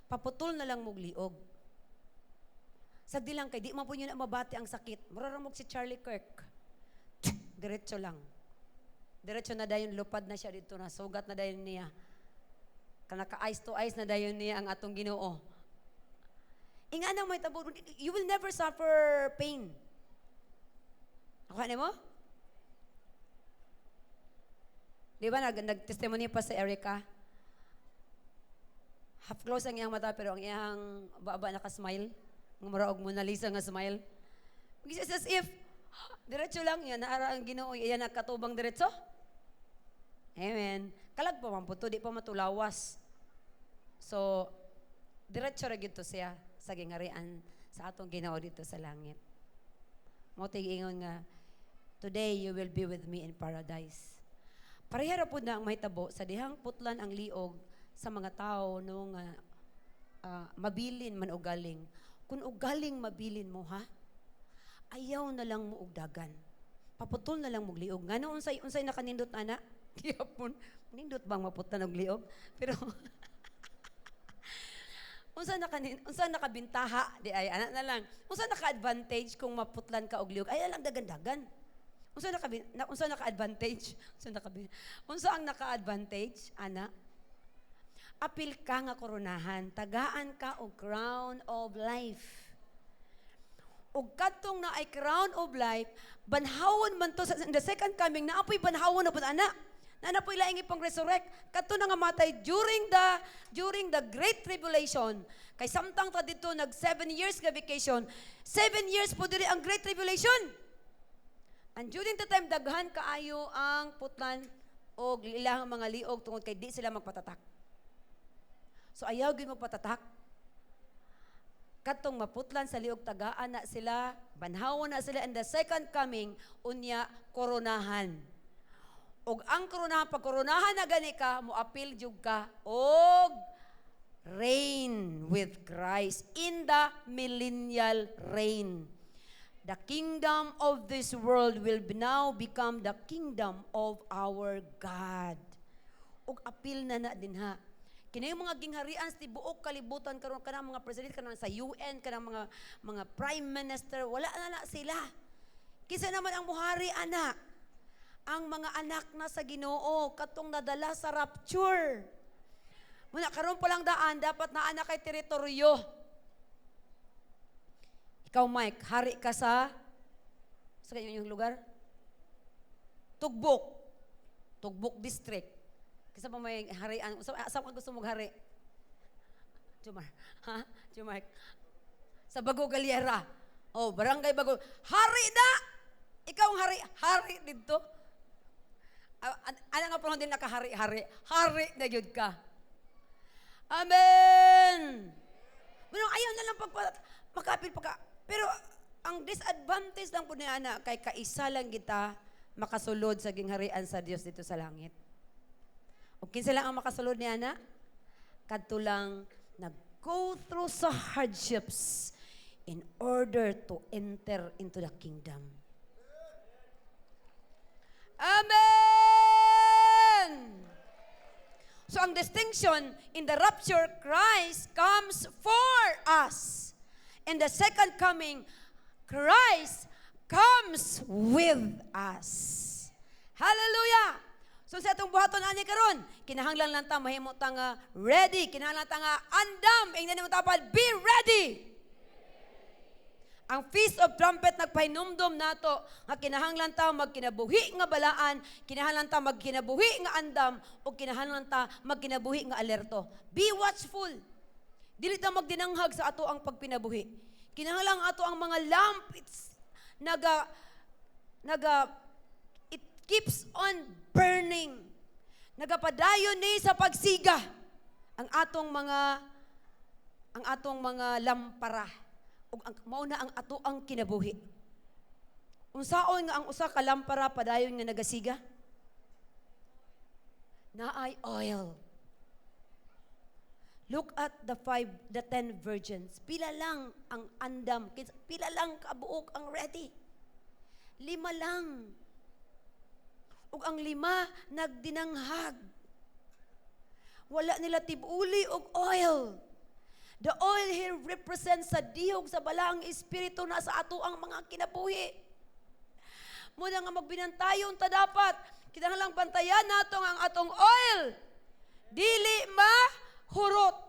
Paputol na lang mo liog. Sagdi lang kay di man po nyo na mabati ang sakit. Muraramog si Charlie Kirk. Diretso lang. Diretso na dayon lupad na siya dito na sugat na dayon niya. Kanaka eyes to eyes na dayon niya ang atong Ginoo. Inga na may tabo, you will never suffer pain. Ako mo? Di ba nag-testimony pa sa Erica? Half close ang iyang mata pero ang iyang baba naka-smile. Ng maraog Mona Lisa nga smile. It's as if, diretso lang, yan, naara ang Ginoo, yan nakatubang diretso. Amen. Kalag pa man po to, di pa matulawas. So, diretso ra gyud to siya sa gingarian sa atong Ginoo dito sa langit. Mo ingon nga, today you will be with me in paradise. Pareha ra pud na ang mahitabo sa dihang putlan ang liog sa mga tao no nga mabilin man og galing. Kung og galing mabilin mo ha, ayaw na lang mo og dagan. Paputol na lang mo og liog. Ngano unsay nakanindot ana? Gihapon, nindot bang maputlan og liog? Pero unsa nakabintaha di ay ana na lang. Unsa naka-advantage kung maputlan ka og liog? Ay lang dagan-dagan. Unsa naka-advantage? Unsa ang naka-advantage ana? Apil ka nga koronahan, tagaan ka og crown of life. Og kadtong na ay crown of life, banhawon man to sa in the second coming, naapoy banhawon na pud ana. Nanapoy laing ipang resurrect. Kadto na nga matay during the great tribulation. Kay samtang ta dito nag 7 years nga vacation. 7 years po diri ang great tribulation. And during the time daghan kaayo ang putlan og ilang mga liog tungod kay di sila magpatatak. So ayaw gyud magpatatak. Katong maputlan sa liog tagaan na sila, banhawon na sila in the second coming, unya koronahan. Og ang koronahan, pag koronahan na gani ka, muapil jud ka og reign with Christ in the millennial reign. The kingdom of this world will now become the kingdom of our God. Og apil na din ha. Kini mga gingharian sa tibuok kalibutan karon kanang mga president kanang sa UN kanang mga prime minister wala na sila. Kisa naman ang muhari anak. Ang mga anak na sa Ginoo katong nadala sa rapture. Muna karon pa lang daan dapat na anak kay teritoryo. Ikaw Mike, hari ka sa kanyang lugar? Tugbok district. Kisa pa may harian. Saan ka gusto mong hari? Jumar. Ha? Jumar. Sa Bago Galiera. Oh, barangay Bago. Hari na! Ikaw ang hari. Hari dito. Ano nga pa din nakahari-hari. Hari na yun ka. Amen! Bueno, ayaw na lang makapil pa ka. Pero ang disadvantage lang po niya na kay kaisa lang kita makasulod sa gingharian sa Dios dito sa langit. O kinsa lang ang makasulod niya na? Kadto lang nag-go through sa hardships in order to enter into the kingdom. Amen! So ang distinction in the rapture, Christ comes for us. In the second coming, Christ comes with us. Hallelujah! So sa atong buhaton ani karon, kinahanglan lang ta mahimo ta nga ready, kinahanglan ta nga andam, ingnan mo tapad, be ready. Ang Feast of Trumpet nagpahinumdom nato nga kinahanglan ta magkinabuhi nga balaan, kinahanglan ta magkinabuhi nga andam o kinahanglan ta magkinabuhi nga alerto. Be watchful. Dili ta magdinanghag sa ato ang pagpinabuhi. Kinahanglan ato ang mga lamp it keeps on burning. Nagapadayon ni sa pagsiga ang atong mga lampara. Ug mao na ang ato ang kinabuhi. Unsaon nga ang usa ka lampara padayon nga nagasiga? Naay oil. Look at the 10 virgins. Pila lang ang andam, pila lang kabuok ang ready. 5 lang. Ug ang 5 nagdinanghag. Wala nila tibuli og oil. The oil here represents sa dihog sa balaang espiritu na sa ato ang mga kinabuhi. Muna nga magbinantayon ta dapat. Kinahanglang bantayan nato ang atong oil. Dili mahurot.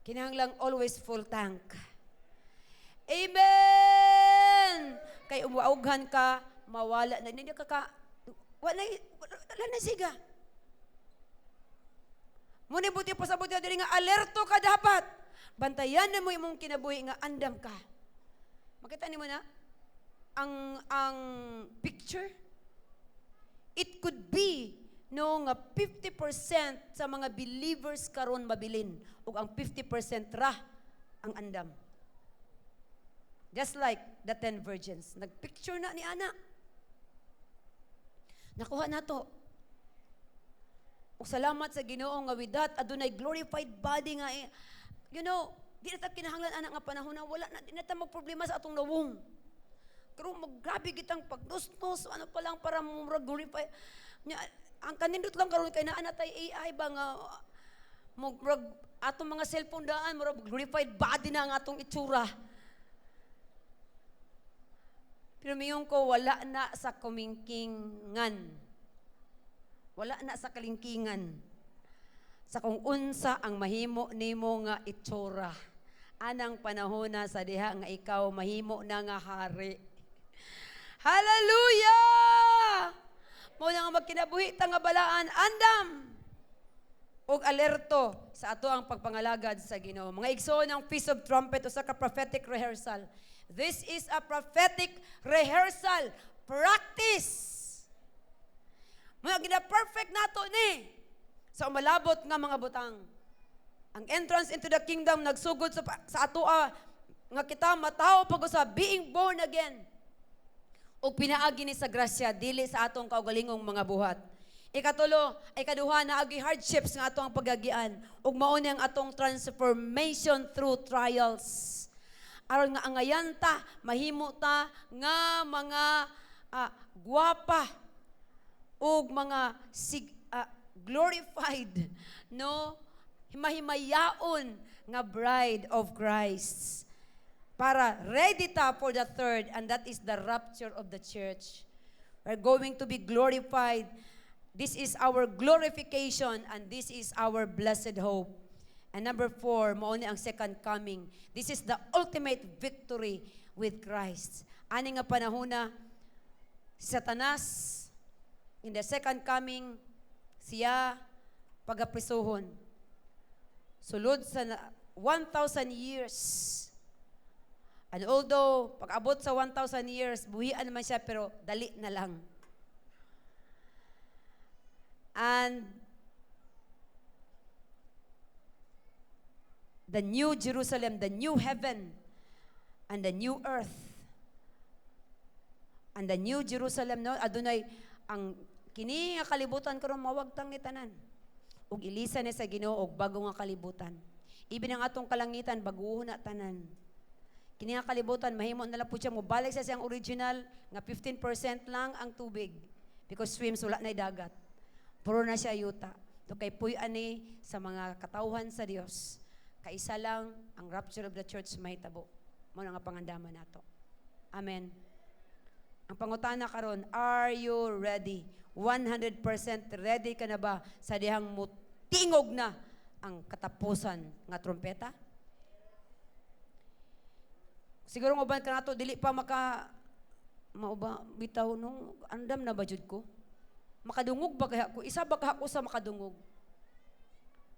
Kinahanglang always full tank. Amen! Kay umuaughan ka, mawala na. Hindi ka wala na siga. Muna buti pasabot na diri nga alerto ka dapat. Bantayan na mo imong kinabuhi nga andam ka. Makita niyo mo na ang picture. It could be no nga 50% sa mga believers karon mabilin ug ang 50% ra ang andam. Just like the 10 virgins. Nagpicture na ni Ana. Nakuha na to. Ug salamat sa Ginoo nga with that adunay glorified body nga you know, di na ta kinahanglan ana nga panahon na wala na di na ta magproblema sa atong lawong. Pero maggrabe kitang pagdustos ano pa lang para murag glorify. Nya, ang kanindot lang karon kay naa na tay AI ba nga murag atong mga cellphone daan murag glorified body na ang atong itsura. Pero miyon ko wala na sa kumingkingan. Wala na sa kalingkingan. Sa kung unsa ang mahimo nimo nga itsura. Anang panahon na sa diha nga ikaw mahimo na nga hari. Hallelujah! Mo na nga magkinabuhi ta nga balaan andam. Og alerto sa ato ang pagpangalagad sa Ginoo. Mga igsoon ng Feast of Trumpet o sa prophetic rehearsal. This is a prophetic rehearsal practice. Mga gina-perfect nato ni sa umalabot nga mga butang. Ang entrance into the kingdom nagsugod sa ato nga kita matao pag sa being born again. O pinaagi ni sa grasya dili sa atong kaugalingong mga buhat. Ikatulo, ay kaduha na agi hardships nga atong pagagian ug mao ni ang atong transformation through trials. Aron nga angayan ta, mahimo ta nga mga guwapa ug mga glorified no himahimayaon nga bride of Christ. Para ready ta for the third, and that is the rapture of the church. We're going to be glorified. This is our glorification and this is our blessed hope. And number 4, mao ni ang second coming. This is the ultimate victory with Christ. Ani nga panahona, si Satanas, in the second coming, siya pagaprisuhon. Sulod sa 1,000 years. And although, pag-abot sa 1,000 years, buhian naman siya, pero dali na lang. And the new Jerusalem, the new heaven, and the new earth. And the new Jerusalem, no, adunay ang kini nga kalibutan karon mawagtang ni tanan. Ug ilisan ni sa Ginoo og bago nga kalibutan. Ibin ang atong kalangitan baguhon na tanan. Kini nga kalibutan mahimo na lang pud siya mobalik sa siyang original nga 15% lang ang tubig because swims wala na dagat. Puro na siya yuta. To kay puy ani sa mga katawhan sa Dios. Kaisa lang ang rapture of the church mahitabo. Mao nga pangandaman nato. Amen. Ang pangutana karon, are you ready? 100% ready ka na ba sa dihang mutingog na ang katapusan nga trompeta? Siguro mo ba ka nato dili pa mauba bitaw no andam na ba jud ko? Makadungog ba kaya ko? Isa ba ako sa makadungog?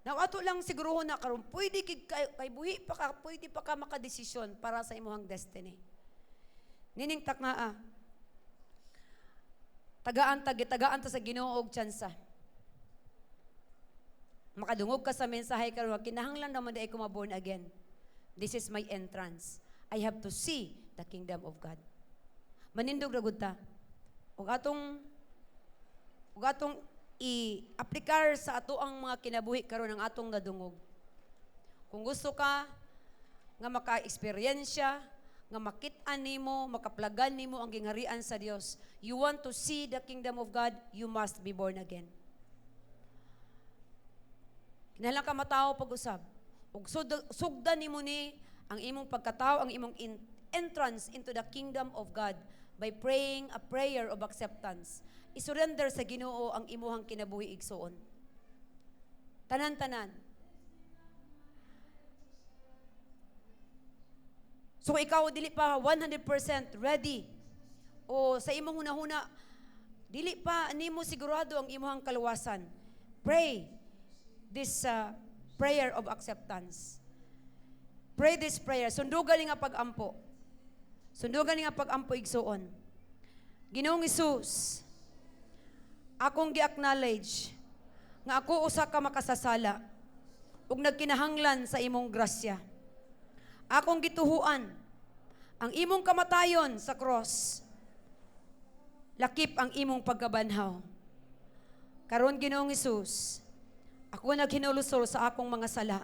Now ato lang siguro na karon pwede kay buhi pa ka, pwede pa ka makadesisyon para sa imong destiny. Nining taknaa. Tagaan ta sa Ginoo og tsansa. Makadungog ka sa mensahe karon kinahanglan naman di ko ma-born again. This is my entrance. I have to see the kingdom of God. Manindog ra gud ta. Ug atong i-aplikar sa ato ang mga kinabuhi karon ang atong nadungog. Kung gusto ka nga maka-eksperyensya, nga makit-an nimo, makaplagan nimo ang gingharian sa Dios, you want to see the kingdom of God, you must be born again. Kinahanglan ka matao pag-usab. Ug sugdan nimo ni ang imong pagkatao, ang imong entrance into the kingdom of God by praying a prayer of acceptance. I-surrender sa Ginoo ang imuhang kinabuhi igsoon. Tanan-tanan. So ikaw dili pa 100% ready. O sa imong hunahuna dili pa nimo sigurado ang imuhang kaluwasan. Pray this prayer of acceptance. Pray this prayer. Sundugan nga pag-ampo. Sundugan nga pag-ampo igsuon. Ginoong Isus, akong gi-acknowledge nga ako usa ka makasasala ug nagkinahanglan sa imong grasya. Akong gituhuan ang imong kamatayon sa cross. Lakip ang imong pagkabanhaw. Karon Ginoong Isus, ako naghinulusor sa akong mga sala.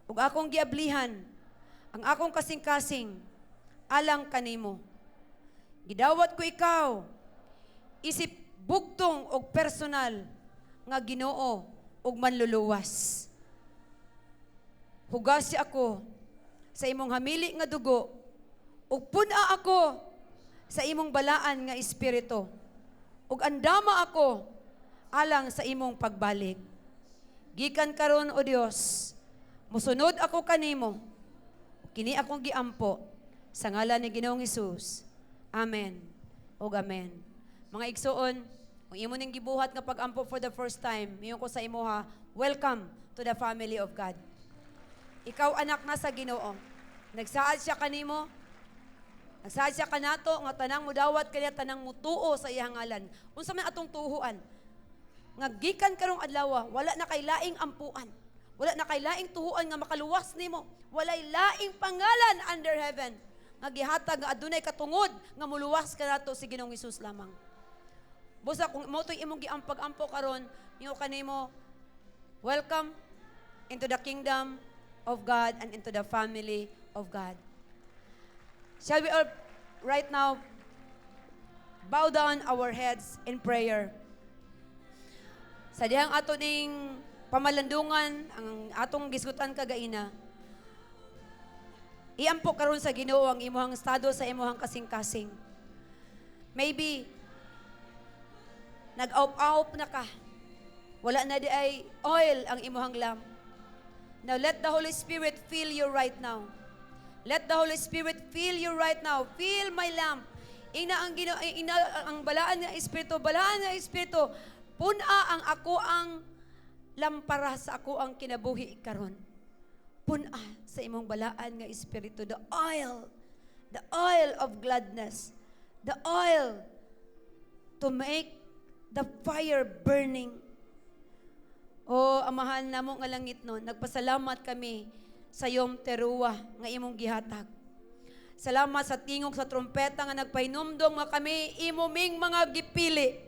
Ug akong giablihan ang akong kasing-kasing alang kanimo. Gidawat ko ikaw, isip bugtong og personal nga Ginoo ug manluluwas. Hugasi ako sa imong hamili nga dugo ug puna ako sa imong balaan nga espiritu ug andama ako alang sa imong pagbalik. Gikan karon o Dios, musunod ako kanimo. Kini akong giampo sa ngalan ni Ginoong Hesus. Amen. Ug amen. Mga igsuon, kung imo ning gibuhat nga pag-ampo for the first time, miyon ko sa imo ha, welcome to the family of God. Ikaw anak na sa Ginoo. Nagsaad siya kanimo. Nagsaad siya kanato nga tanang mudawat kaniya tanang mutuo sa iyang ngalan. Unsa man atong tuhuan? Nga gikan karong adlaw, wala na kay laing ampuan. Wala na kay laing tuhuan nga makaluwas nimo. Walay laing pangalan under heaven nga gihatag nga adunay katungod nga muluwas kanato si Ginoong Hesus lamang. Busa kung mo to'y imong giampag-ampo karon, niyo kanimo, welcome into the kingdom of God and into the family of God. Shall we all right now bow down our heads in prayer? Sa dihang ato ning pamalandungan, ang atong gisgutan kagaina, iampo karon sa Ginoo ang imuhang estado sa imuhang kasing-kasing. Maybe nag-aup-aup na ka. Wala na di ay oil ang imuhang lamp. Now let the Holy Spirit fill you right now. Let the Holy Spirit fill you right now. Fill my lamp. Ang balaan nga espiritu, puna ang ako ang lampara sa ako ang kinabuhi karon. Puna sa imong balaan nga espiritu, the oil of gladness, the oil to make the fire burning. O amahan namo nga langit no, nagpasalamat kami sa iyong teruwa nga imong gihatag. Salamat sa tingog sa trompeta nga nagpahinumdom nga kami imuming mga gipili,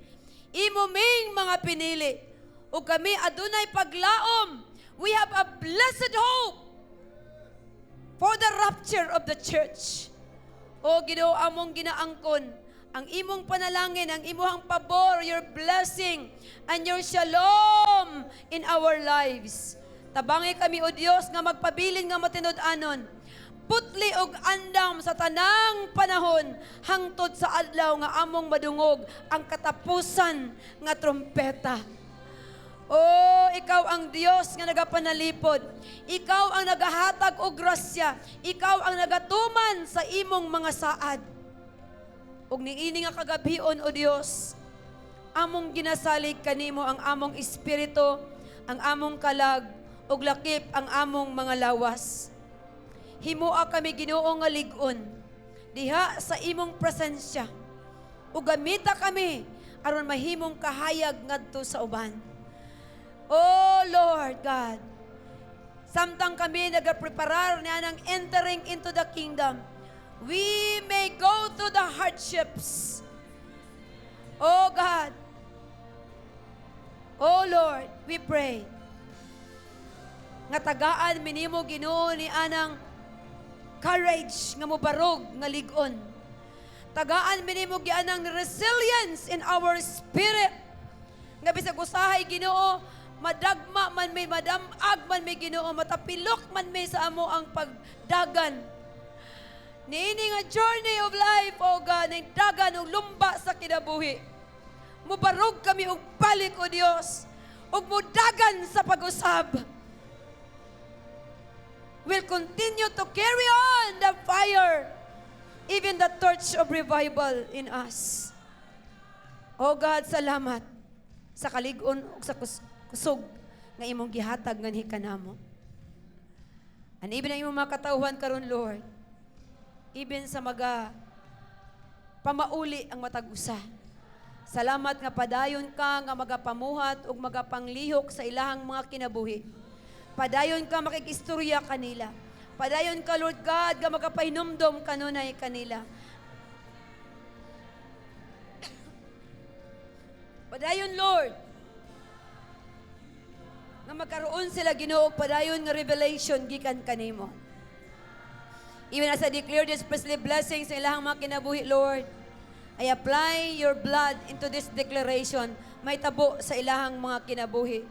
imuming mga pinili, o kami adunay paglaom. We have a blessed hope for the rapture of the church. O Ginoo, among ginaangkon ang imong panalangin, ang imong pabor, your blessing, and your shalom in our lives. Tabangi kami, O Dios, nga magpabilin nga matinud-anon, putli og andam sa tanang panahon, hangtod sa adlaw nga among madungog ang katapusan nga trompeta. O ikaw ang Dios nga nagapanalipod. Ikaw ang nagahatag og grasya. Ikaw ang nagatuman sa imong mga saad. Ug niini nga kagabion, O Dios, among ginasalig kanimo ang among espiritu, ang among kalag, ug lakip ang among mga lawas. Himoa kami, Ginoo, nga lig-on diha sa imong presensya. Ug gamita kami aron mahimong kahayag ngadto sa uban. Oh Lord God, samtang kami nagapreparar niya ng entering into the kingdom, we may go through the hardships. Oh God, oh Lord, we pray nga tagaan minimo, Ginoo, ni anang courage nga mobarog nga lig-on. Tagaan minimo gianang resilience in our spirit. Nga bisag usahay, Ginoo, madagma man may, madamag man may, Ginoo, matapilok man may sa amo ang pagdagan. Niini nga journey of life, O God, ng dagan o lumba sa kinabuhi. Mubarog kami og balik, O Dios, og mudagan sa pag-usab. We'll continue to carry on the fire, even the torch of revival in us. O God, salamat sa kalig-on ug sa kusog nga imong gihatag nganhi kanamo. And even ang imong mga katawhan karon, Lord, even sa mga pamauli ang matag usa. Salamat nga padayon ka nga magapamuhat ug magapanglihok sa ilahang mga kinabuhi. Padayon ka makikistorya kanila. Padayon ka, Lord God, nga magapahinumdom kanunay kanila. Padayon, Lord, nga magkaroon sila Ginoo og padayon nga revelation gikan kanimo. Even as I declare this priestly blessing sa ilahang mga kinabuhi, Lord, I apply your blood into this declaration. May tabo sa ilahang mga kinabuhi.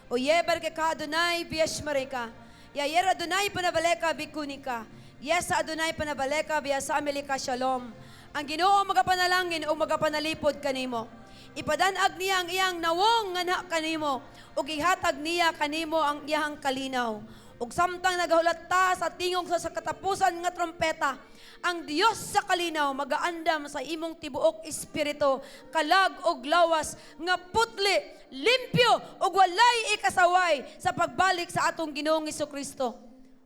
O yebar ke ka Adonai biyash mareka. Yayer Adonai panabaleka bikunika. Yes Adonai panabaleka biyasa amelika shalom. Ang Ginoo magapanalangin o magapanalipod kanimo. Ipadanag niya ang iyang nawong nga na kanimo. Ug ihatag niya kanimo ang iyang kalinaw. Ug samtang nagahulat ta sa tingog sa katapusan nga trompeta, ang Dios sa kalinaw magaandam sa imong tibuok espiritu, kalag og lawas nga putli, limpyo ug walay ikasaway sa pagbalik sa atong Ginoong Hesukristo.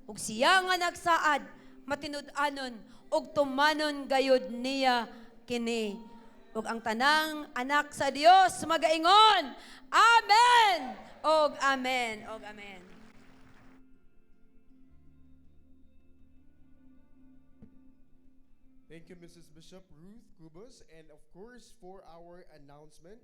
Ug siya nga nagsaad, matinud-anon ug tumanon gayud niya kini. Ug ang tanang anak sa Dios magaingon, Amen! Og Amen! Og Amen! Thank you, Mrs. Bishop Ruth Cubas. And of course, for our announcement,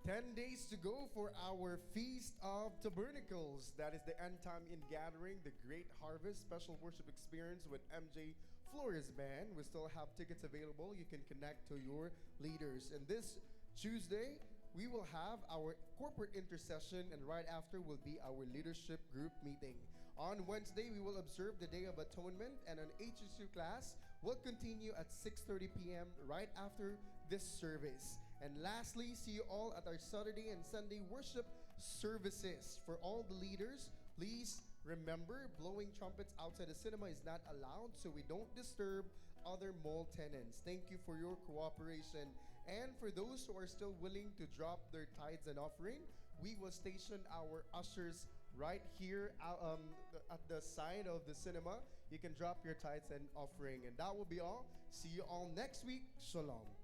"10 days to go for our Feast of Tabernacles. That is the end time in gathering, the Great Harvest special worship experience with MJ Flores Band. We still have tickets available. You can connect to your leaders. And this Tuesday, we will have our corporate intercession, and right after will be our leadership group meeting. On Wednesday, we will observe the Day of Atonement, and an HSU class will continue at 6:30 p.m. right after this service. And lastly, see you all at our Saturday and Sunday worship services. For all the leaders, please remember, blowing trumpets outside the cinema is not allowed, so we don't disturb other mall tenants. Thank you for your cooperation. And for those who are still willing to drop their tithes and offering, we will station our ushers right here at the side of the cinema. You can drop your tithes and offering. And that will be all. See you all next week. Shalom.